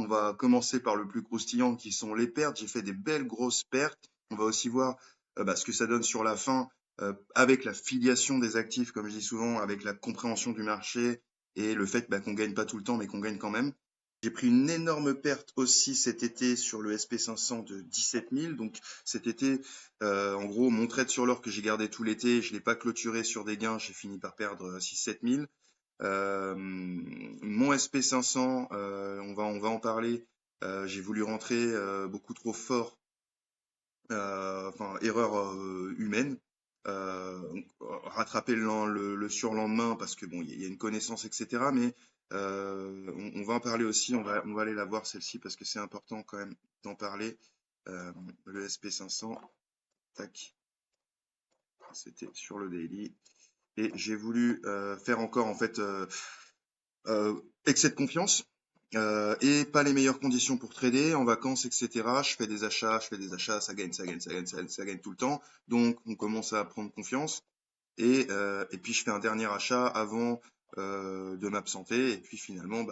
on va commencer par le plus croustillant qui sont les pertes. J'ai fait des belles grosses pertes. On va aussi voir ce que ça donne sur la fin avec la filiation des actifs, comme je dis souvent, avec la compréhension du marché et le fait qu'on gagne pas tout le temps, mais qu'on gagne quand même. J'ai pris une énorme perte aussi cet été sur le SP500 de 17 000. Donc cet été, en gros, mon trade sur l'or que j'ai gardé tout l'été, je l'ai pas clôturé sur des gains, j'ai fini par perdre 6-7 000. Mon SP500, on va en parler. J'ai voulu rentrer beaucoup trop fort, erreur humaine. Rattraper le surlendemain parce que bon, il y a une connaissance, etc. Mais on va en parler aussi. On va aller la voir celle-ci parce que c'est important quand même d'en parler. Le SP500, tac, c'était sur le daily. Et j'ai voulu faire encore en fait excès de confiance et pas les meilleures conditions pour trader en vacances, etc. Je fais des achats, ça gagne, ça gagne, ça gagne, ça gagne tout le temps. Donc on commence à prendre confiance et puis je fais un dernier achat avant de m'absenter et puis finalement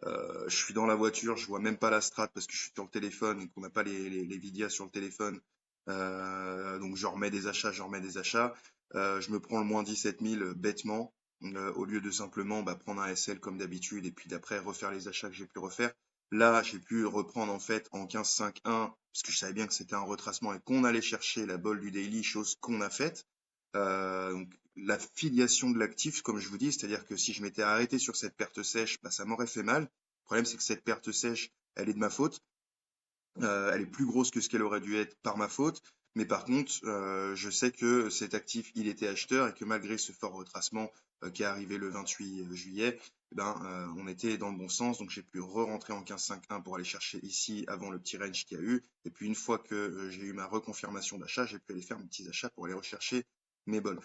je suis dans la voiture, je vois même pas la strat parce que je suis sur le téléphone donc on n'a pas les vidéas sur le téléphone. Donc je remets des achats, je remets des achats. Je me prends le moins 17 000 bêtement au lieu de simplement prendre un SL comme d'habitude et puis d'après refaire les achats que j'ai pu refaire. Là, j'ai pu reprendre en fait en 15,5,1 parce que je savais bien que c'était un retracement et qu'on allait chercher la bol du daily, chose qu'on a faite. Donc, la filiation de l'actif, comme je vous dis, c'est-à-dire que si je m'étais arrêté sur cette perte sèche, ça m'aurait fait mal. Le problème, c'est que cette perte sèche, elle est de ma faute. Elle est plus grosse que ce qu'elle aurait dû être par ma faute. Mais par contre, je sais que cet actif, il était acheteur et que malgré ce fort retracement qui est arrivé le 28 juillet, on était dans le bon sens. Donc j'ai pu re-rentrer en 15,5,1 pour aller chercher ici avant le petit range qu'il y a eu. Et puis une fois que j'ai eu ma reconfirmation d'achat, j'ai pu aller faire mes petits achats pour aller rechercher mes bols.